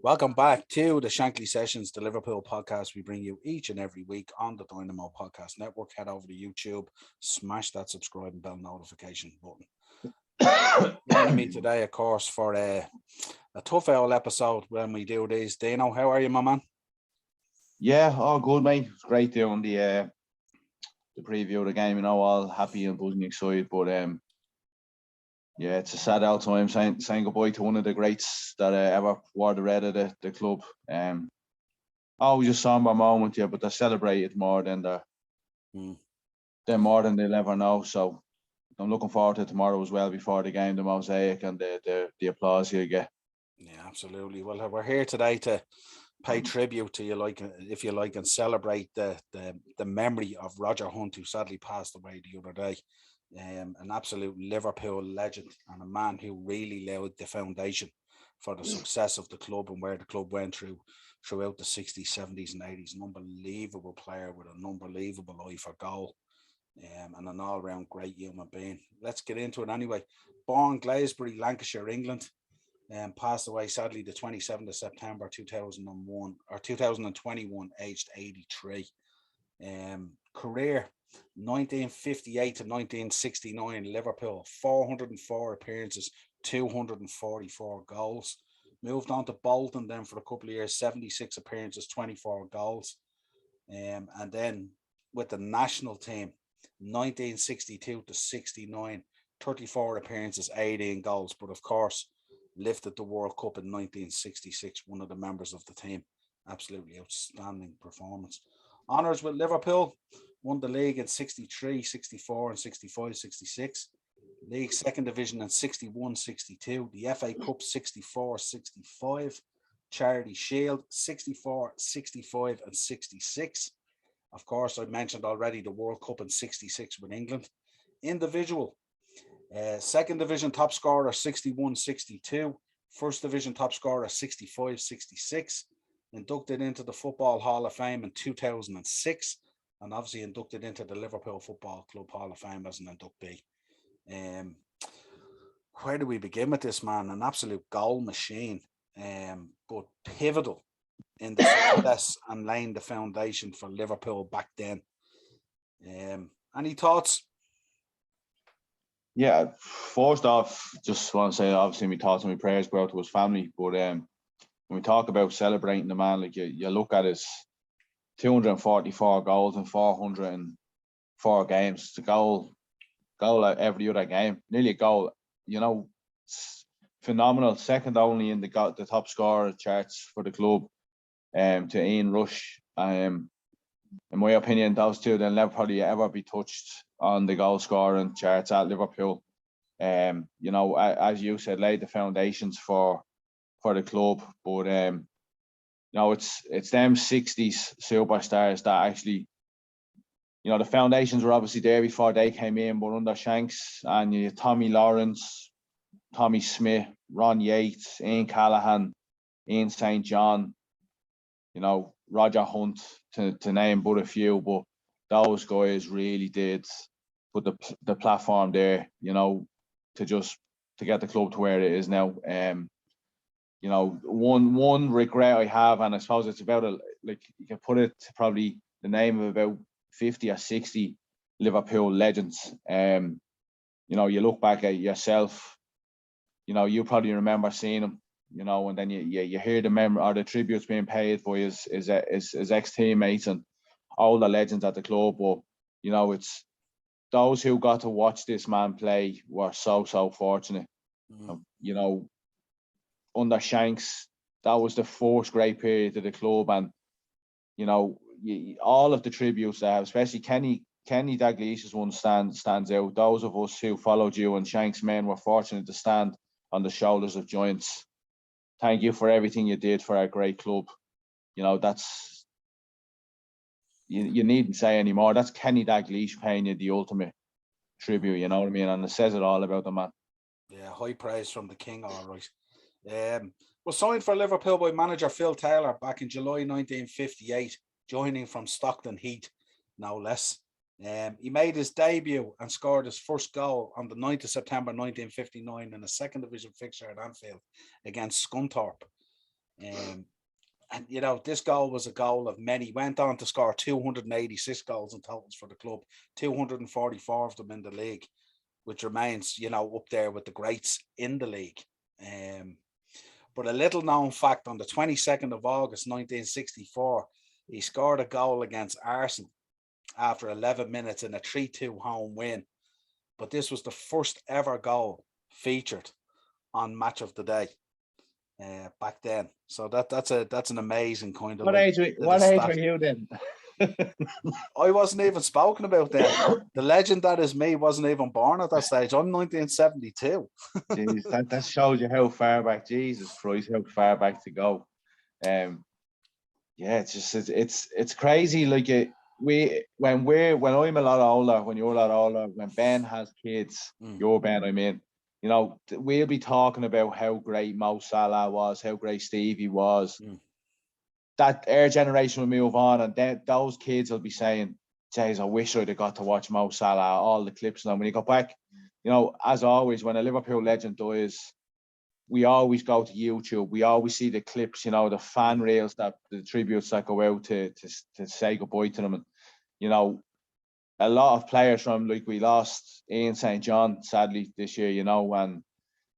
Welcome back to the Shankly Sessions, the Liverpool podcast we bring you each and every week on the Dynamo Podcast Network. Head over to YouTube, smash that subscribe and bell notification button. Joining me today, of course, for a tough old episode when we do these. Dino, how are you, my man? Yeah, all good, mate. It's great doing the preview of the game. All happy and buzzing excited. But yeah, it's a sad old time saying goodbye to one of the greats that ever wore the red of the club. Always a somber moment, yeah, but they're celebrated more than they're more than they'll ever know. So I'm looking forward to tomorrow as well before the game, the mosaic and the applause you get. Yeah, absolutely. Well, we're here today to pay tribute to you, if you like, and celebrate the memory of Roger Hunt, who sadly passed away the other day. An absolute Liverpool legend and a man who really laid the foundation for the success of the club and where the club went throughout the 60s, 70s and 80s. An unbelievable player with an unbelievable eye for goal, and an all-round great human being. Let's get into it anyway. Born Glasbury, Lancashire, England, passed away sadly the 27th of September 2021, aged 83. Career 1958 to 1969, Liverpool, 404 appearances, 244 goals. Moved on to Bolton then for a couple of years, 76 appearances, 24 goals. And then with the national team, 1962 to 69, 34 appearances, 18 goals. But of course, lifted the World Cup in 1966, one of the members of the team. Absolutely outstanding performance. Honours with Liverpool, won the league in 63, 64 and 65, 66. League second division in 61, 62. The FA Cup 64, 65. Charity Shield 64, 65 and 66. Of course, I mentioned already the World Cup in 66 with England. Individual, second division top scorer 61, 62. First division top scorer 65, 66. Inducted into the Football Hall of Fame in 2006, and obviously inducted into the Liverpool Football Club Hall of Fame as an inductee. Where do we begin with this man? An absolute goal machine, but pivotal in the success and laying the foundation for Liverpool back then. Any thoughts? Yeah, first off, just want to say obviously my thoughts and my prayers go out to his family. But when we talk about celebrating the man, like you look at his 244 goals in 404 games. It's a goal every other game, nearly a goal. Phenomenal. Second only in the top scorer charts for the club, to Ian Rush. In my opinion, those two they'll never probably ever be touched on the goal scoring charts at Liverpool. As you said, laid the foundations for the club. But it's them 60s superstars that actually, the foundations were obviously there before they came in, but under Shanks and you Tommy Lawrence, Tommy Smith, Ron Yates, Ian Callaghan, Ian St. John, Roger Hunt, to name but a few. But those guys really did put the platform there, to get the club to where it is now. One regret I have, and I suppose it's about you can put it to probably the name of about 50 or 60 Liverpool legends. You look back at yourself, you probably remember seeing him, and then you hear the tributes being paid by his ex teammates and all the legends at the club. But it's those who got to watch this man play were so fortunate. Under Shanks, that was the first great period of the club, and all of the tributes they have, especially Kenny Dalglish's one stands out. Those of us who followed you and Shanks men were fortunate to stand on the shoulders of giants. Thank you for everything you did for our great club. That's you needn't say anymore. That's Kenny Dalglish paying you the ultimate tribute. You know what I mean? And it says it all about the man. Yeah, high praise from the king. All right. Was signed for Liverpool by manager Phil Taylor back in July 1958, joining from Stockton Heath, no less. He made his debut and scored his first goal on the 9th of September 1959 in a second division fixture at Anfield against Scunthorpe. And, you know, this goal was a goal of many. Went on to score 286 goals in totals for the club, 244 of them in the league, which remains, you know, up there with the greats in the league. But a little known fact, on the 22nd of August 1964, he scored a goal against Arsenal after 11 minutes in a 3-2 home win. But this was the first ever goal featured on Match of the Day back then. So that's an amazing kind of What age were you then? I wasn't even spoken about then. The legend that is me wasn't even born at that stage. I'm 1972. Jeez, that shows you how far back. Jesus Christ, how far back to go. Yeah, it's crazy. Like when I'm a lot older, when you're a lot older, when Ben has kids, your Ben, I mean, you know, we'll be talking about how great Mo Salah was, how great Stevie was. That our generation will move on, and then those kids will be saying, "Jeez, I wish I'd have got to watch Mo Salah, all the clips." And when you go back, you know, as always, when a Liverpool legend dies, we always go to YouTube. We always see the clips, you know, the fan reels, that the tributes that go out to say goodbye to them. And, you know, a lot of players from, like, we lost Ian St. John, sadly, this year, you know, and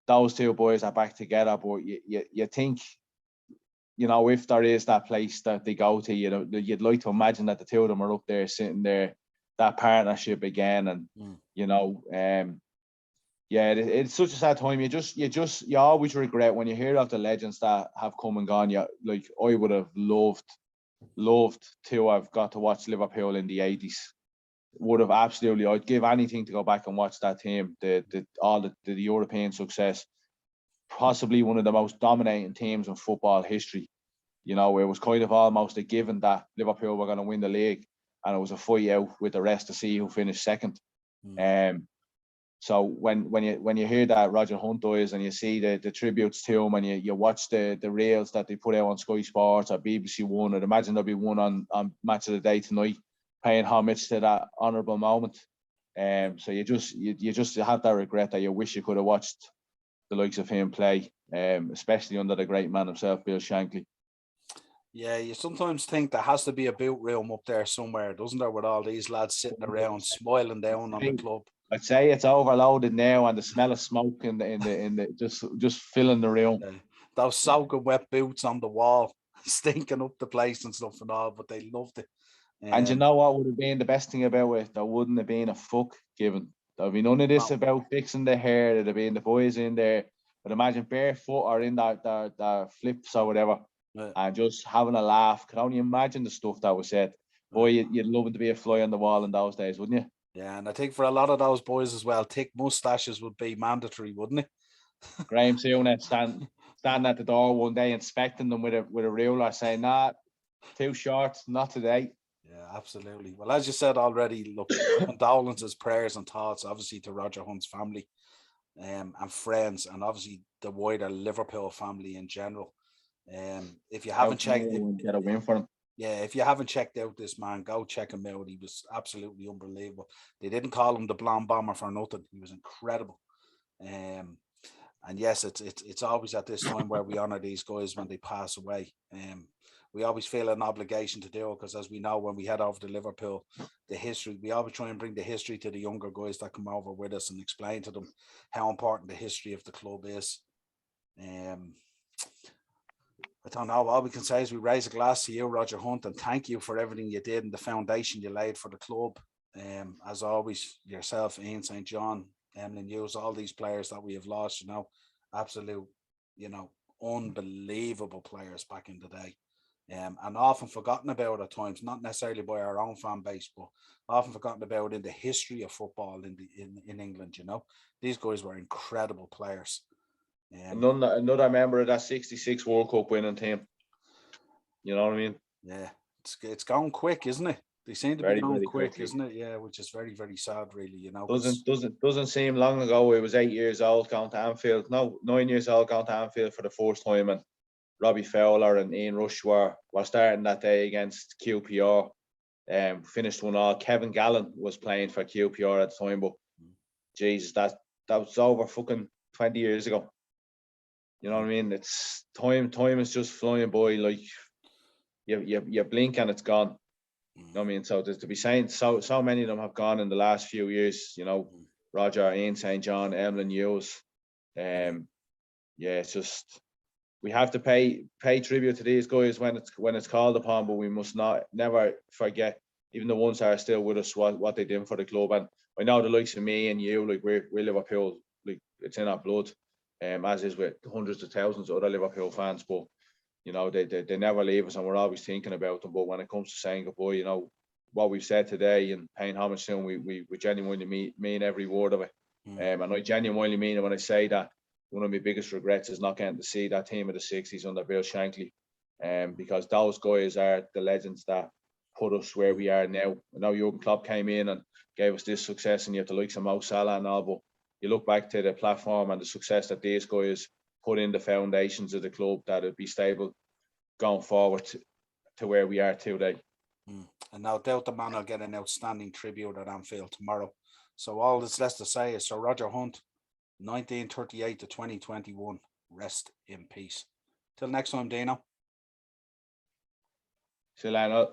those two boys are back together. But you think, you know, if there is that place that they go to, you know, you'd like to imagine that the two of them are up there, sitting there, that partnership again. And, you know, yeah, it's such a sad time. You always regret when you hear of the legends that have come and gone. Yeah, like, I would have loved to have got to watch Liverpool in the 80s. Would have absolutely. I'd give anything to go back and watch that team. All the European success, possibly one of the most dominating teams in football history. You know, it was kind of almost a given that Liverpool were going to win the league, and it was a fight out with the rest to see who finished second. So when you hear that Roger Hunt dies, and you see the tributes to him, and you watch the reels that they put out on Sky Sports or BBC One, I'd imagine there'll be one on Match of the Day tonight, paying homage to that honourable moment. So you just have that regret that you wish you could have watched the likes of him play, especially under the great man himself, Bill Shankly. Yeah, you sometimes think there has to be a boot room up there somewhere, doesn't there, with all these lads sitting around smiling down on the club. I'd say it's overloaded now, and the smell of smoke in the just filling the room. Yeah. Those soaking wet boots on the wall, stinking up the place and stuff and all, but they loved it. And you know what would have been the best thing about it? There wouldn't have been a fuck given. There'd be none of this about fixing the hair. There'd have been the boys in there. But imagine barefoot or in their flips or whatever, and just having a laugh. Can only imagine the stuff that was said. Boy, you'd love it to be a fly on the wall in those days, wouldn't you? Yeah, and I think for a lot of those boys as well, thick mustaches would be mandatory, wouldn't it? Graham Souness standing at the door one day, inspecting them with a ruler, saying, "Nah, too short, not today." Yeah, absolutely. Well, as you said already, look, condolences, prayers and thoughts, obviously, to Roger Hunt's family and friends, and obviously the wider Liverpool family in general. If you haven't checked, get a win for them. Yeah, if you haven't checked out this man, go check him out. He was absolutely unbelievable. They didn't call him the Blonde Bomber for nothing. He was incredible. And yes, it's always at this time where we honor these guys when they pass away. We always feel an obligation to do it, because, as we know, when we head over to Liverpool, the history, we always try and bring the history to the younger guys that come over with us and explain to them how important the history of the club is. I don't know. All we can say is we raise a glass to you, Roger Hunt, and thank you for everything you did and the foundation you laid for the club. As always, yourself, Ian St. John, Emlyn Hughes, all these players that we have lost, you know, absolute, you know, unbelievable players back in the day. And often forgotten about at times, not necessarily by our own fan base, but often forgotten about in the history of football in England. You know, these guys were incredible players. Another member of that '66 World Cup winning team. You know what I mean? Yeah, it's going quick, isn't it? They seem to be going quick, quickly, isn't it? Yeah, which is very, very sad, really. You know, doesn't seem long ago. It was 8 years old going to Anfield. No, 9 years old going to Anfield for the first time, and Robbie Fowler and Ian Rush were starting that day against QPR. Finished 1-1. Kevin Gallen was playing for QPR at the time, but Jesus, that was over fucking 20 years ago. You know what I mean? It's time is just flying by. Like you blink and it's gone. You know what I mean? So to be saying so many of them have gone in the last few years, you know, Roger, Ian St. John, Emlyn Hughes. Yeah, it's just we have to pay tribute to these guys when it's called upon, but we must never forget even the ones that are still with us what they did for the club. And I know the likes of me and you, like we're Liverpool, like it's in our blood, as is with hundreds of thousands of other Liverpool fans. But you know, they never leave us and we're always thinking about them. But when it comes to saying goodbye, you know, what we've said today and paying homage to them, we genuinely mean every word of it. And I genuinely mean it when I say that one of my biggest regrets is not getting to see that team of the 60s under Bill Shankly. Because those guys are the legends that put us where we are now. I know Jurgen Klopp came in and gave us this success, and you have the likes of Mo Salah and all, but you look back to the platform and the success that these guys put in the foundations of the club that would be stable going forward to where we are today. And no doubt the man will get an outstanding tribute at Anfield tomorrow. So all that's left to say is Sir Roger Hunt, 1938 to 2021. Rest in peace. Till next time, Dino. See you later.